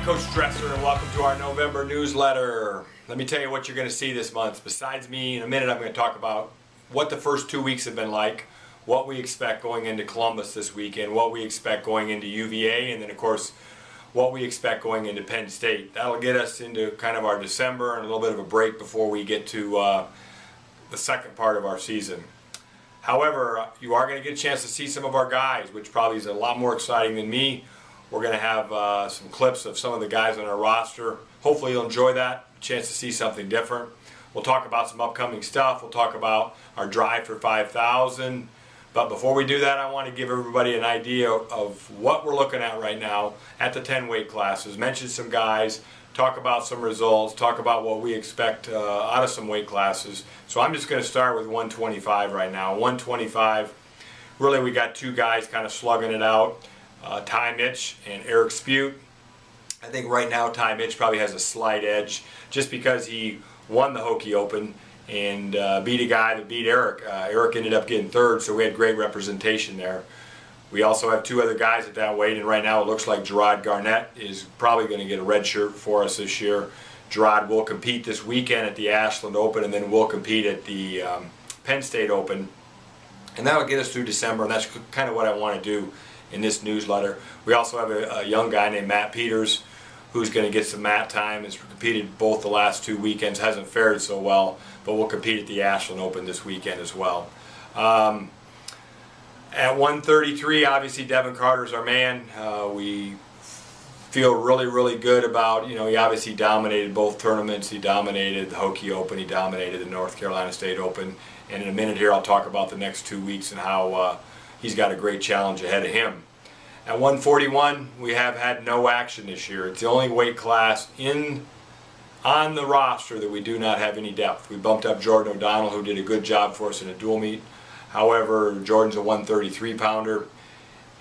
Coach Dresser, and welcome to our November newsletter. Let me tell you what you're going to see this month. Besides me, in a minute I'm going to talk about what the first 2 weeks have been like, what we expect going into Columbus this weekend, what we expect going into UVA, and then of course what we expect going into Penn State. That'll get us into kind of our December and a little bit of a break before we get to the second part of our season. However, you are going to get a chance to see some of our guys, which probably is a lot more exciting than me. We're going to have some clips of some of the guys on our roster. Hopefully you'll enjoy that, a chance to see something different. We'll talk about some upcoming stuff. We'll talk about our drive for 5,000. But before we do that, I want to give everybody an idea of what we're looking at right now at the 10 weight classes. Mention some guys, talk about some results, talk about what we expect out of some weight classes. So I'm just going to start with 125 right now. 125, really we got two guys kind of slugging it out. Ty Mitch and Eric Spute. I think right now Ty Mitch probably has a slight edge just because he won the Hokie Open and beat a guy that beat Eric. Eric ended up getting third, so we had great representation there. We also have two other guys at that weight, and right now it looks like Gerard Garnett is probably going to get a red shirt for us this year. Gerard will compete this weekend at the Ashland Open, and then will compete at the Penn State Open. And that'll get us through December, and that's kind of what I want to do in this newsletter. We also have a young guy named Matt Peters who's going to get some mat time. Has competed both the last 2 weekends, hasn't fared so well, but will compete at the Ashland Open this weekend as well. At 133, obviously Devin Carter's our man. We feel really good about, he obviously dominated both tournaments. He dominated the Hokie Open, he dominated the North Carolina State Open, and in a minute here I'll talk about the next 2 weeks and how he's got a great challenge ahead of him. At 141, we have had no action this year. It's the only weight class on the roster that we do not have any depth. We bumped up Jordan O'Donnell, who did a good job for us in a dual meet. However, Jordan's a 133 pounder,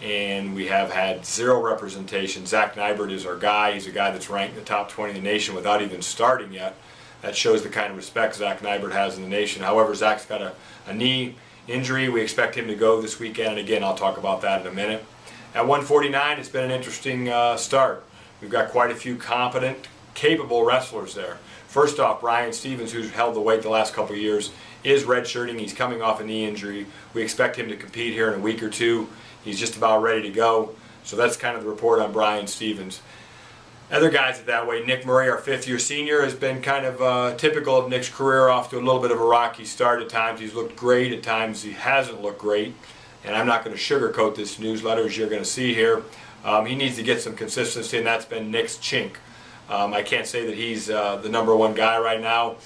and we have had zero representation. Zach Nybert is our guy. He's a guy that's ranked in the top 20 in the nation without even starting yet. That shows the kind of respect Zach Nybert has in the nation. However, Zach's got a knee injury. We expect him to go this weekend, and again, I'll talk about that in a minute. At 149, it's been an interesting start. We've got quite a few competent, capable wrestlers there. First off, Brian Stevens, who's held the weight the last couple of years, is redshirting. He's coming off a knee injury. We expect him to compete here in a week or two. He's just about ready to go. So that's kind of the report on Brian Stevens. Other guys at that weight, Nick Murray, our fifth-year senior, has been kind of typical of Nick's career, off to a little bit of a rocky start at times. He's looked great, at times he hasn't looked great. And I'm not going to sugarcoat this newsletter, as you're going to see here. He needs to get some consistency, and that's been Nick's chink. I can't say that he's the #1 guy right now.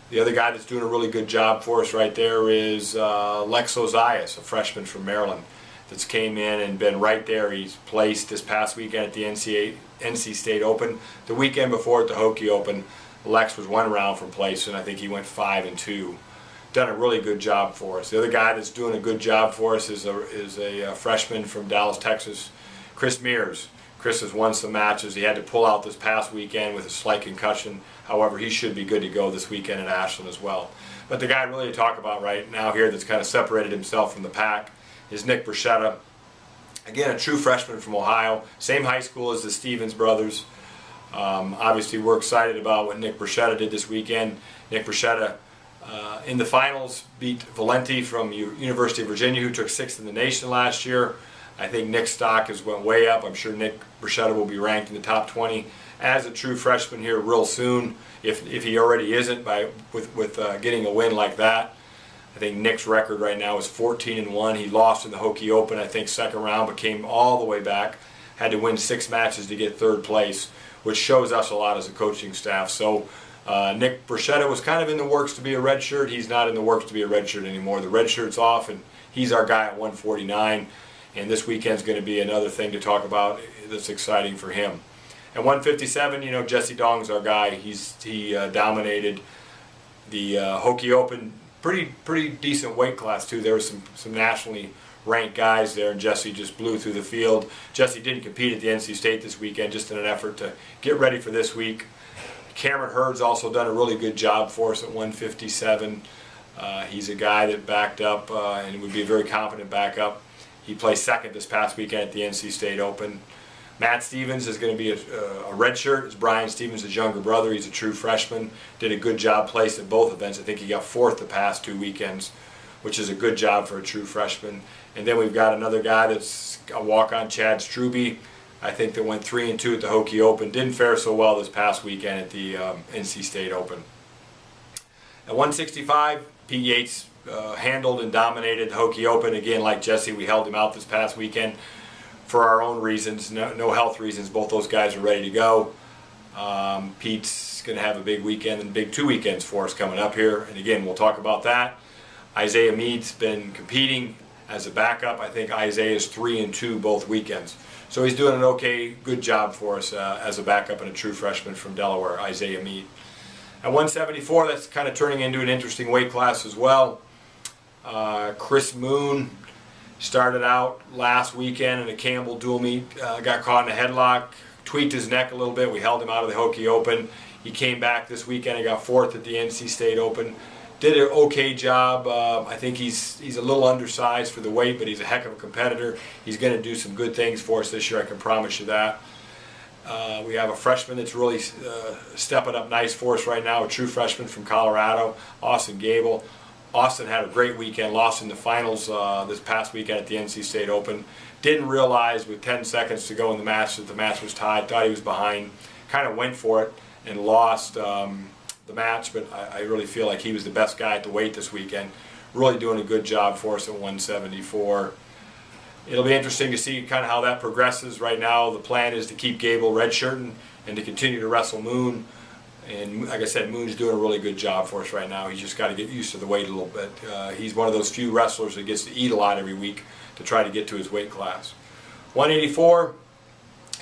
The other guy that's doing a really good job for us right there is Lex Ozias, a freshman from Maryland, that's came in and been right there. He's placed this past weekend at the NC State Open. The weekend before at the Hokie Open, Lex was 1 round from place, and I think he went 5-2. Done a really good job for us. The other guy that's doing a good job for us is a freshman from Dallas, Texas, Chris Mears. Chris has won some matches. He had to pull out this past weekend with a slight concussion. However, he should be good to go this weekend at Ashland as well. But the guy really to talk about right now here that's kind of separated himself from the pack is Nick Bruschetta. Again, a true freshman from Ohio. Same high school as the Stevens brothers. Obviously, we're excited about what Nick Bruschetta did this weekend. Nick Bruschetta in the finals beat Valenti from University of Virginia, who took 6th in the nation last year. I think Nick's stock has went way up. I'm sure Nick Bruschetta will be ranked in the top 20 as a true freshman here real soon, if he already isn't, with getting a win like that. I think Nick's record right now is 14-1. He lost in the Hokie Open, I think, second round, but came all the way back. Had to win 6 matches to get 3rd place, which shows us a lot as a coaching staff. So Nick Bruschetta was kind of in the works to be a redshirt. He's not in the works to be a redshirt anymore. The redshirt's off, and he's our guy at 149. And this weekend's going to be another thing to talk about that's exciting for him. At 157, Jesse Dong's our guy. He dominated the Hokie Open. Pretty decent weight class too. There were some nationally ranked guys there, and Jesse just blew through the field. Jesse didn't compete at the NC State this weekend, just in an effort to get ready for this week. Cameron Hurd's also done a really good job for us at 157. He's a guy that backed up and would be a very confident backup. He placed second this past weekend at the NC State Open. Matt Stevens is going to be a redshirt. It's Brian Stevens' younger brother. He's a true freshman. Did a good job, placed at both events. I think he got fourth the past 2 weekends, which is a good job for a true freshman. And then we've got another guy that's a walk-on, Chad Struby. I think that went 3-2 at the Hokie Open. Didn't fare so well this past weekend at the NC State Open. At 165, Pete Yates handled and dominated the Hokie Open. Again, like Jesse, we held him out this past weekend for our own reasons, no health reasons. Both those guys are ready to go. Pete's going to have a big weekend and big 2 weekends for us coming up here. And again, we'll talk about that. Isaiah Mead's been competing as a backup. I think Isaiah is 3-2 both weekends. So he's doing an okay, good job for us as a backup and a true freshman from Delaware, Isaiah Mead. At 174, that's kind of turning into an interesting weight class as well. Chris Moon started out last weekend in a Campbell dual meet, got caught in a headlock, tweaked his neck a little bit. We held him out of the Hokie Open. He came back this weekend and got fourth at the NC State Open. Did an okay job. I think he's a little undersized for the weight, but he's a heck of a competitor. He's going to do some good things for us this year, I can promise you that. We have a freshman that's really stepping up nice for us right now, a true freshman from Colorado, Austin Gable. Austin had a great weekend, lost in the finals this past weekend at the NC State Open. Didn't realize with 10 seconds to go in the match that the match was tied, thought he was behind, kind of went for it and lost the match, but I really feel like he was the best guy at the weight this weekend. Really doing a good job for us at 174. It'll be interesting to see kind of how that progresses. Right now the plan is to keep Gable redshirting and to continue to wrestle Moon. And like I said, Moon's doing a really good job for us right now. He's just got to get used to the weight a little bit. He's one of those few wrestlers that gets to eat a lot every week to try to get to his weight class. 184,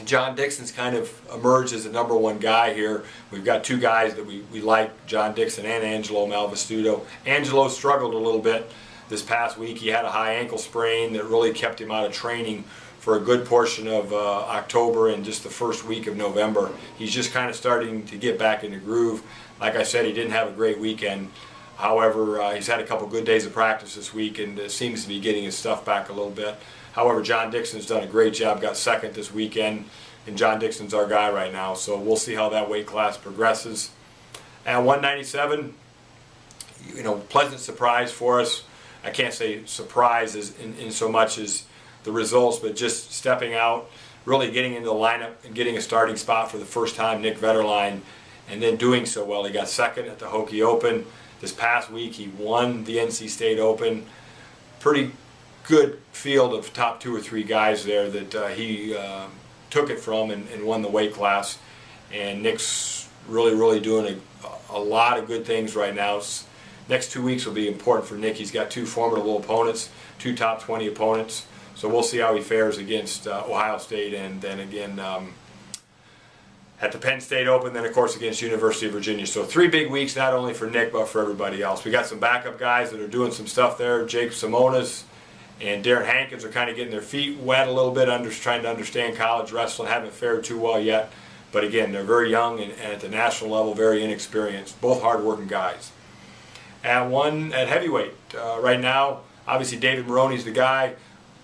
John Dixon's kind of emerged as the #1 guy here. We've got 2 guys that we like, John Dixon and Angelo Malvestuto. Angelo struggled a little bit this past week. He had a high ankle sprain that really kept him out of training for a good portion of October and just the first week of November. He's just kind of starting to get back in the groove. Like I said, he didn't have a great weekend. However, he's had a couple good days of practice this week and seems to be getting his stuff back a little bit. However, John Dixon's done a great job, got second this weekend, and John Dixon's our guy right now. So we'll see how that weight class progresses. At 197, pleasant surprise for us. I can't say surprise in so much as the results, but just stepping out, really getting into the lineup and getting a starting spot for the first time, Nick Vetterline, and then doing so well. He got second at the Hokie Open. This past week he won the NC State Open. Pretty good field of top 2 or 3 guys there that he took it from and won the weight class. And Nick's really doing a lot of good things right now. Next 2 weeks will be important for Nick. He's got 2 formidable opponents, 2 top 20 opponents. So we'll see how he fares against Ohio State and then again at the Penn State Open, then of course against University of Virginia. So 3 big weeks, not only for Nick but for everybody else. We got some backup guys that are doing some stuff there. Jake Simonas and Darren Hankins are kind of getting their feet wet a little bit, trying to understand college wrestling. Haven't fared too well yet. But again, they're very young and at the national level very inexperienced. Both hard-working guys. At heavyweight, right now, obviously David Maroney's the guy.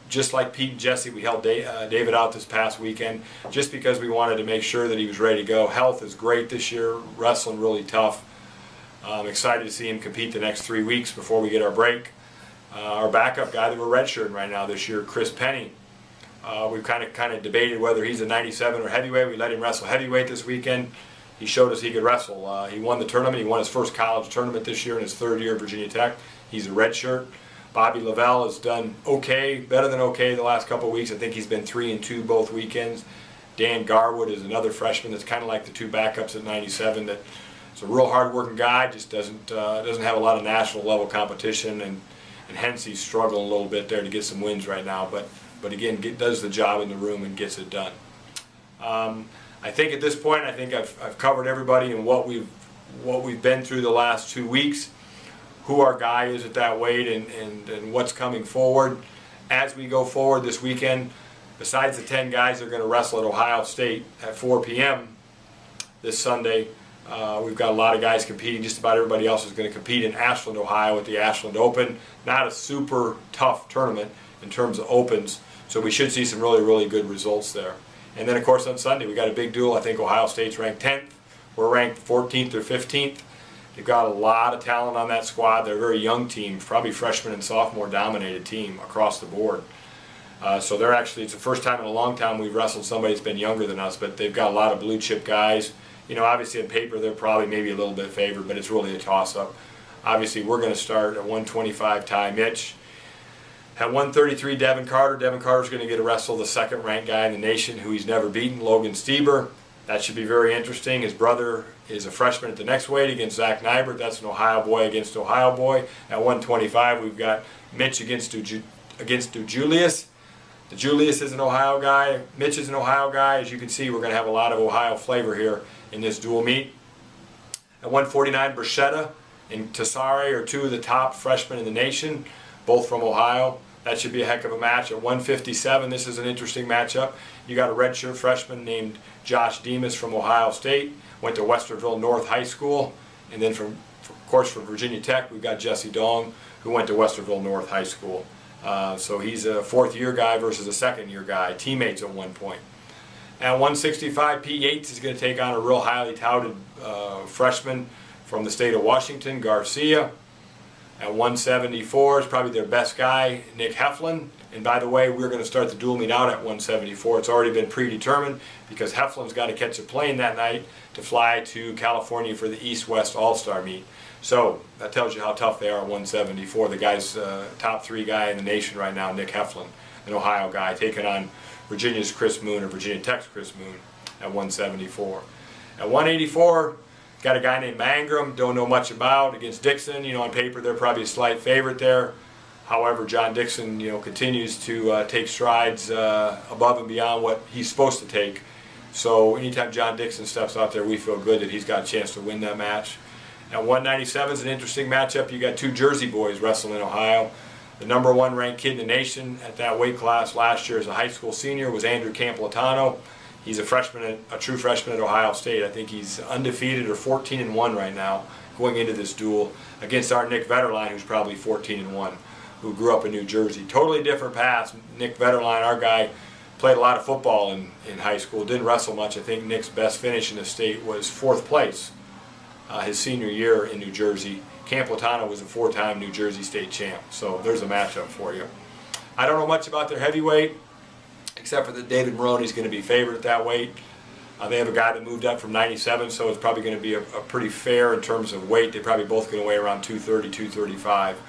Just like Pete and Jesse, we held David out this past weekend just because we wanted to make sure that he was ready to go. Health is great this year, wrestling really tough. I'm excited to see him compete the next 3 weeks before we get our break. Our backup guy that we're redshirting right now this year, Chris Penny. We've kind of debated whether he's a 97 or heavyweight. We let him wrestle heavyweight this weekend. He showed us he could wrestle. He won the tournament. He won his first college tournament this year in his 3rd year at Virginia Tech. He's a redshirt. Bobby Lavelle has done okay, better than okay the last couple of weeks. I think he's been 3-2 both weekends. Dan Garwood is another freshman that's kind of like the 2 backups at 97. That is a real hard-working guy, just doesn't have a lot of national level competition, and hence he's struggling a little bit there to get some wins right now. But again, does the job in the room and gets it done. I think at this point, I think I've covered everybody and what we've been through the last 2 weeks. Who our guy is at that weight and what's coming forward. As we go forward this weekend, besides the 10 guys that are going to wrestle at Ohio State at 4 p.m. this Sunday, we've got a lot of guys competing. Just about everybody else is going to compete in Ashland, Ohio at the Ashland Open. Not a super tough tournament in terms of opens, so we should see some really good results there. And then of course on Sunday we got a big duel. I think Ohio State's ranked 10th. We're ranked 14th or 15th. They've got a lot of talent on that squad. They're a very young team, probably freshman and sophomore dominated team across the board. So they're actually, it's the first time in a long time we've wrestled somebody that's been younger than us, but they've got a lot of blue chip guys. You know, obviously on paper they're probably maybe a little bit favored, but it's really a toss-up. Obviously we're going to start at 125 Ty Mitch. At 133 Devin Carter. Devin Carter's going to get to wrestle the second ranked guy in the nation who he's never beaten, Logan Stieber. That should be very interesting. His brother is a freshman at the next weight against Zach Nybert. That's an Ohio boy against Ohio boy. At 125 we've got Mitch against DeJulius. DeJulius is an Ohio guy. Mitch is an Ohio guy. As you can see, we're going to have a lot of Ohio flavor here in this dual meet. At 149, Bruschetta and Tassare are two of the top freshmen in the nation, both from Ohio. That should be a heck of a match. At 157, this is an interesting matchup. You got a redshirt freshman named Josh Demas from Ohio State, went to Westerville North High School, and then of course from Virginia Tech we've got Jesse Dong, who went to Westerville North High School. So he's a fourth-year guy versus a second-year guy, teammates at one point. At 165, Pete Yates is going to take on a real highly touted freshman from the state of Washington, Garcia. At 174 is probably their best guy, Nick Heflin. And by the way, we're going to start the dual meet out at 174. It's already been predetermined because Heflin's got to catch a plane that night to fly to California for the East-West All-Star meet. So that tells you how tough they are at 174. The guy's top three guy in the nation right now, Nick Heflin, an Ohio guy, taking on Virginia's Chris Moon or Virginia Tech's Chris Moon at 174. At 184, got a guy named Mangrum, don't know much about, against Dixon. You know, on paper they're probably a slight favorite there. However, John Dixon, you know, continues to take strides above and beyond what he's supposed to take. So anytime John Dixon steps out there, we feel good that he's got a chance to win that match. At 197 is an interesting matchup. You got two Jersey boys wrestling in Ohio. The #1 ranked kid in the nation at that weight class last year as a high school senior was Andrew Campolatano. He's a freshman, a true freshman at Ohio State. I think he's undefeated or 14-1 right now going into this duel against our Nick Vetterline, who's probably 14-1, who grew up in New Jersey. Totally different paths. Nick Vetterline, our guy, played a lot of football in high school. Didn't wrestle much. I think Nick's best finish in the state was 4th place his senior year in New Jersey. Campolatano was a 4-time New Jersey state champ. So there's a matchup for you. I don't know much about their heavyweight, except for that David Maroney's going to be favored at that weight. They have a guy that moved up from 97, so it's probably going to be a pretty fair in terms of weight. They're probably both going to weigh around 230, 235.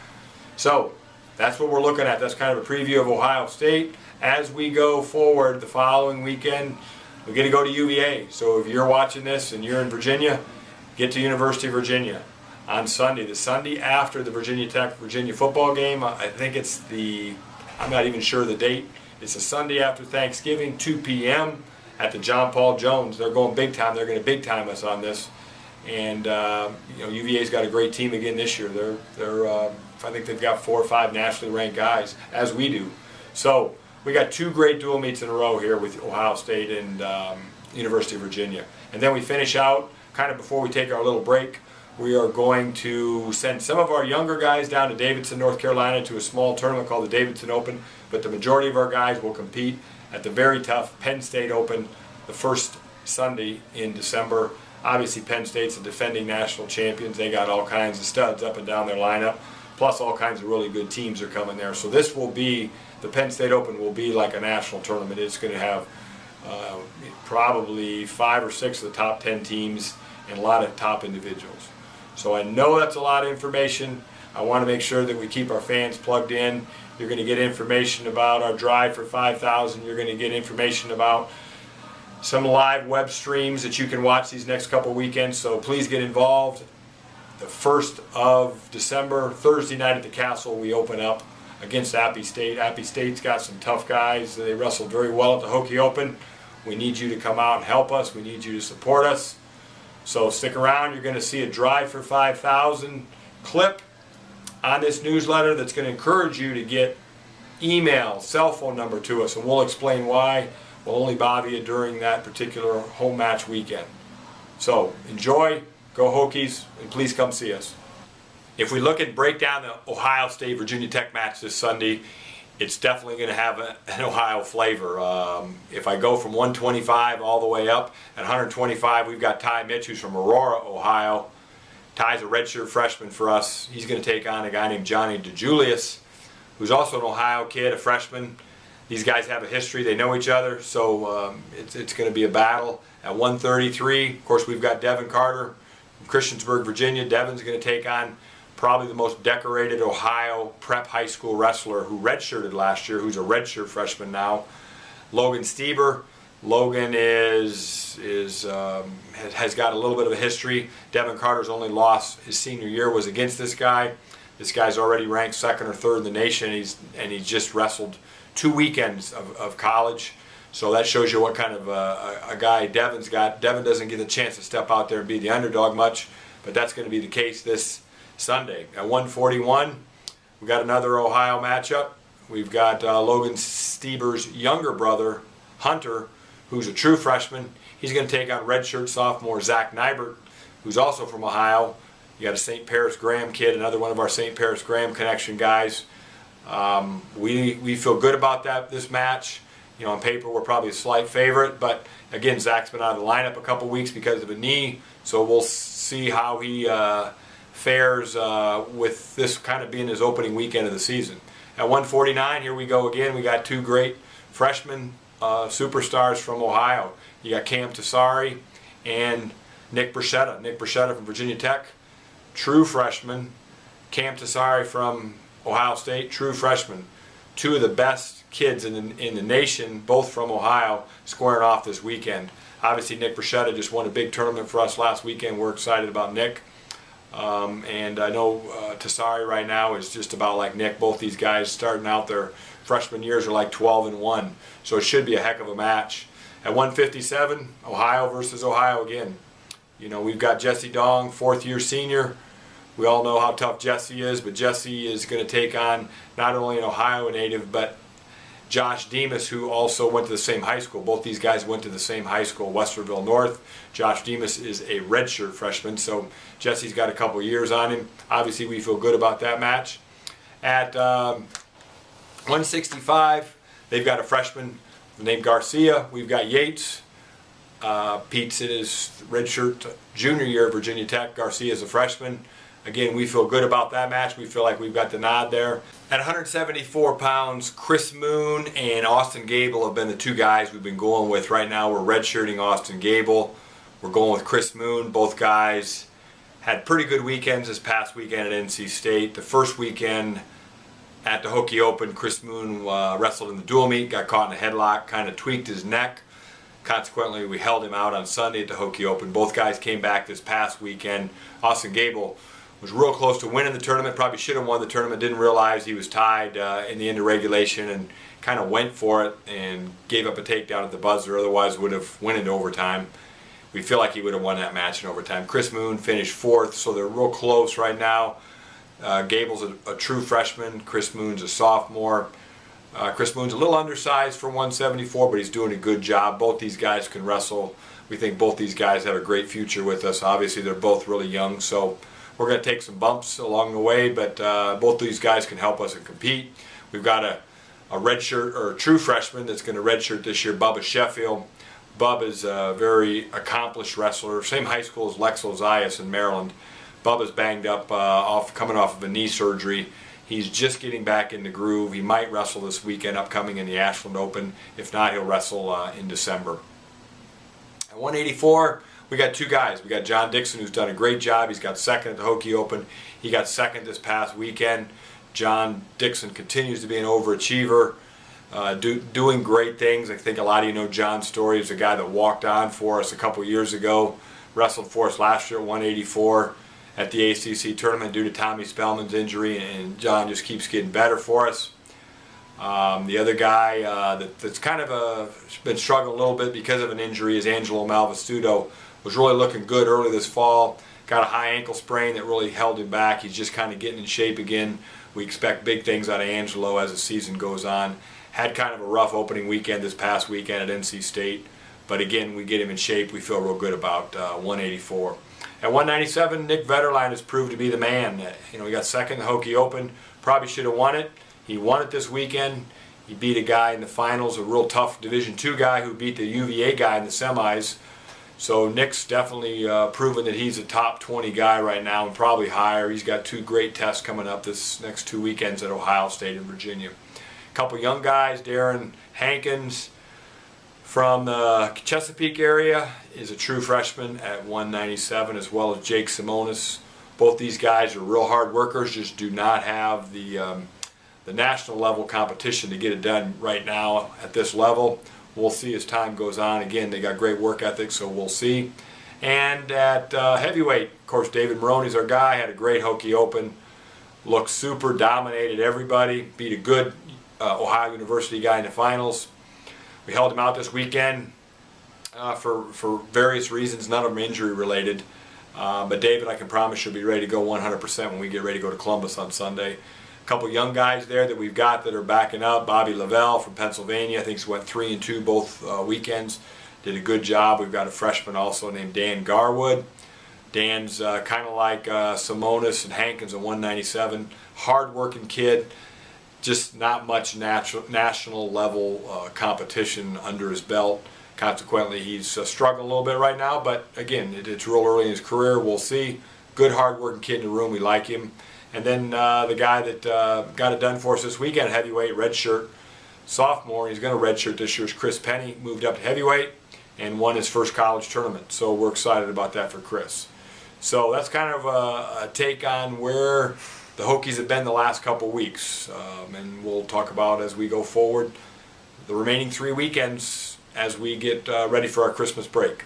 So that's what we're looking at. That's kind of a preview of Ohio State. As we go forward the following weekend, we're going to go to UVA. So if you're watching this and you're in Virginia, get to University of Virginia on Sunday. The Sunday after the Virginia Tech-Virginia football game. I think it's I'm not even sure the date. It's a Sunday after Thanksgiving, 2 p.m. at the John Paul Jones. They're going big time. They're going to big time us on this. And you know, UVA's got a great team again this year. I think they've got 4 or 5 nationally ranked guys, as we do. So we got 2 great dual meets in a row here with Ohio State and University of Virginia. And then we finish out, kind of before we take our little break, we are going to send some of our younger guys down to Davidson, North Carolina to a small tournament called the Davidson Open, but the majority of our guys will compete at the very tough Penn State Open the first Sunday in December. Obviously Penn State's the defending national champions. They got all kinds of studs up and down their lineup, plus all kinds of really good teams are coming there. So this will be, the Penn State Open will be like a national tournament. It's going to have probably 5 or 6 of the top 10 teams and a lot of top individuals. So I know that's a lot of information. I want to make sure that we keep our fans plugged in. You're going to get information about our drive for 5,000. You're going to get information about some live web streams that you can watch these next couple weekends. So please get involved. The 1st of December, Thursday night at the Castle, we open up against Appy State. Appy State's got some tough guys. They wrestled very well at the Hokie Open. We need you to come out and help us. We need you to support us. So stick around. You're going to see a Drive for 5,000 clip on this newsletter that's going to encourage you to get email, cell phone number to us, and we'll explain why. We'll only bother you during that particular home match weekend. So enjoy, go Hokies, and please come see us. If we look and break down the Ohio State-Virginia Tech match this Sunday, it's definitely going to have an Ohio flavor. If I go from 125 all the way up, at 125 we've got Ty Mitch, who's from Aurora, Ohio. Ty's a redshirt freshman for us. He's going to take on a guy named Johnny DeJulius, who's also an Ohio kid, a freshman. These guys have a history, they know each other, so it's going to be a battle. At 133, of course, we've got Devin Carter from Christiansburg, Virginia. Devin's going to take on probably the most decorated Ohio prep high school wrestler who redshirted last year, who's a redshirt freshman now, Logan Stieber. Logan has got a little bit of a history. Devin Carter's only loss his senior year was against this guy. This guy's already ranked second or third in the nation, and he's just wrestled 2 weekends of college. So that shows you what kind of a guy Devin's got. Devin doesn't get a chance to step out there and be the underdog much, but that's going to be the case this Sunday. At 141, we got another Ohio matchup. We've got Logan Stieber's younger brother, Hunter, who's a true freshman. He's going to take on redshirt sophomore Zach Nybert, who's also from Ohio. You got a St. Paris Graham kid, another one of our St. Paris Graham connection guys. We feel good about this match. You know, on paper we're probably a slight favorite, but again, Zach's been out of the lineup a couple weeks because of a knee, so we'll see how he fares with this kind of being his opening weekend of the season. At 149, here we go again. We got two great freshmen superstars from Ohio. You got Cam Tassari and Nick Bruschetta. Nick Bruschetta from Virginia Tech, true freshman. Cam Tassari from Ohio State, true freshman. Two of the best kids in the nation, both from Ohio, squaring off this weekend. Obviously, Nick Bruschetta just won a big tournament for us last weekend. We're excited about Nick. And I know Tassari right now is just about like Nick. Both these guys starting out their freshman years are like 12-1. So it should be a heck of a match. At 157, Ohio versus Ohio again. You know, we've got Jesse Dong, fourth-year senior. We all know how tough Jesse is, but Jesse is going to take on not only an Ohio native, but Josh Demas, who also went to the same high school. Both these guys went to the same high school, Westerville North. Josh Demas is a redshirt freshman, so Jesse's got a couple years on him. Obviously, we feel good about that match. At 165, they've got a freshman named Garcia. We've got Yates. Pete's in his redshirt junior year at Virginia Tech. Garcia's a freshman. Again, we feel good about that match. We feel like we've got the nod there. At 174 pounds, Chris Moon and Austin Gable have been the two guys we've been going with. Right now, we're redshirting Austin Gable. We're going with Chris Moon. Both guys had pretty good weekends this past weekend at NC State. The first weekend at the Hokie Open, Chris Moon wrestled in the dual meet, got caught in a headlock, kind of tweaked his neck. Consequently, we held him out on Sunday at the Hokie Open. Both guys came back this past weekend. Austin Gable was real close to winning the tournament, probably should have won the tournament, didn't realize he was tied in the end of regulation and kind of went for it and gave up a takedown at the buzzer, otherwise would have went into overtime. We feel like he would have won that match in overtime. Chris Moon finished fourth, so they're real close right now. Gable's a true freshman, Chris Moon's a sophomore. Chris Moon's a little undersized for 174, but he's doing a good job. Both these guys can wrestle. We think both these guys have a great future with us. Obviously, they're both really young, so we're going to take some bumps along the way, but both these guys can help us and compete. We've got a redshirt or a true freshman that's going to redshirt this year, Bubba Sheffield. Bub is a very accomplished wrestler, same high school as Lex Ozias in Maryland. Bubba's banged up, coming off of a knee surgery. He's just getting back in the groove. He might wrestle this weekend upcoming in the Ashland Open. If not, he'll wrestle in December. At 184, we got two guys. We got John Dixon, who's done a great job. He's got second at the Hokie Open. He got second this past weekend. John Dixon continues to be an overachiever, doing great things. I think a lot of you know John's story. He's a guy that walked on for us a couple years ago, wrestled for us last year at 184 at the ACC tournament due to Tommy Spellman's injury, and John just keeps getting better for us. The other guy that's kind of been struggling a little bit because of an injury is Angelo Malvestuto. Was really looking good early this fall. Got a high ankle sprain that really held him back. He's just kind of getting in shape again. We expect big things out of Angelo as the season goes on. Had kind of a rough opening weekend this past weekend at NC State, but again, we get him in shape. We feel real good about 184. At 197, Nick Vetterlein has proved to be the man. You know, he got second in the Hokie Open. Probably should have won it. He won it this weekend. He beat a guy in the finals, a real tough Division II guy who beat the UVA guy in the semis. So Nick's definitely proven that he's a top 20 guy right now and probably higher. He's got 2 great tests coming up this next 2 weekends at Ohio State and Virginia. A couple young guys, Darren Hankins from the Chesapeake area is a true freshman at 197, as well as Jake Simonis. Both these guys are real hard workers, just do not have the national level competition to get it done right now at this level. We'll see as time goes on. Again, they got great work ethic, so we'll see. And at heavyweight, of course, David Maroney's our guy. Had a great Hokie Open. Looked super, dominated everybody. Beat a good Ohio University guy in the finals. We held him out this weekend for various reasons, none of them injury related. But David, I can promise you'll be ready to go 100% when we get ready to go to Columbus on Sunday. A couple young guys there that we've got that are backing up. Bobby Lavelle from Pennsylvania, I think he went 3-2 both weekends. Did a good job. We've got a freshman also named Dan Garwood. Dan's kind of like Simonis and Hankins at 197. Hard-working kid. Just not much national level competition under his belt. Consequently, he's struggling a little bit right now, but again, it's real early in his career. We'll see. Good, hard-working kid in the room. We like him. And then the guy that got it done for us this weekend, heavyweight, redshirt sophomore, he's going to redshirt this year, is Chris Penny, moved up to heavyweight and won his first college tournament. So we're excited about that for Chris. So that's kind of a take on where the Hokies have been the last couple weeks. And we'll talk about as we go forward the remaining 3 weekends as we get ready for our Christmas break.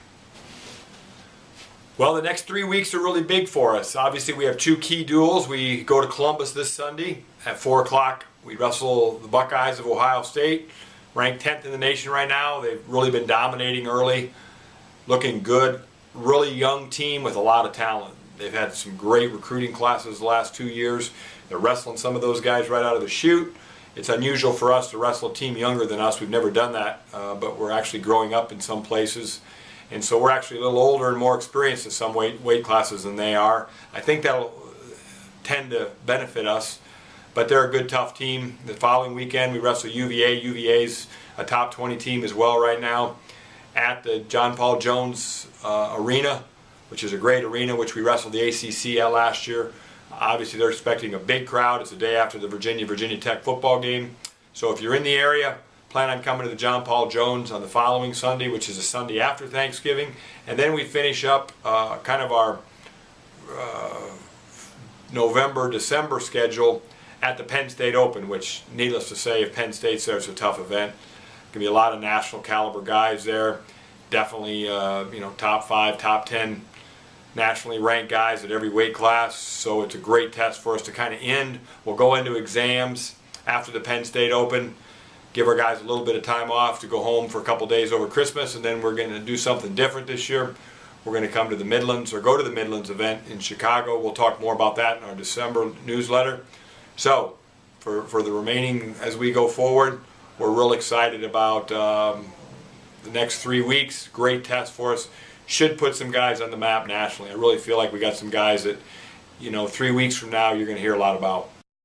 Well, the next 3 weeks are really big for us. Obviously, we have 2 key duels. We go to Columbus this Sunday at 4 o'clock. We wrestle the Buckeyes of Ohio State, ranked 10th in the nation right now. They've really been dominating early, looking good. Really young team with a lot of talent. They've had some great recruiting classes the last 2 years. They're wrestling some of those guys right out of the chute. It's unusual for us to wrestle a team younger than us. We've never done that, but we're actually growing up in some places. And so we're actually a little older and more experienced in some weight classes than they are. I think that'll tend to benefit us. But they're a good, tough team. The following weekend we wrestle UVA. UVA's a top 20 team as well right now at the John Paul Jones Arena, which is a great arena, which we wrestled the ACC at last year. Obviously they're expecting a big crowd. It's the day after the Virginia Tech football game. So if you're in the area, plan on coming to the John Paul Jones on the following Sunday, which is a Sunday after Thanksgiving. And then we finish up kind of our November, December schedule at the Penn State Open, which, needless to say, if Penn State's there, it's a tough event. Going to be a lot of national caliber guys there. Definitely, top 5, top 10 nationally ranked guys at every weight class. So it's a great test for us to kind of end. We'll go into exams after the Penn State Open. Give our guys a little bit of time off to go home for a couple days over Christmas, and then we're going to do something different this year. We're going to come to the Midlands, or go to the Midlands event in Chicago. We'll talk more about that in our December newsletter. So, for the remaining, as we go forward, we're real excited about the next 3 weeks. Great test for us. Should put some guys on the map nationally. I really feel like we got some guys that, 3 weeks from now, you're going to hear a lot about.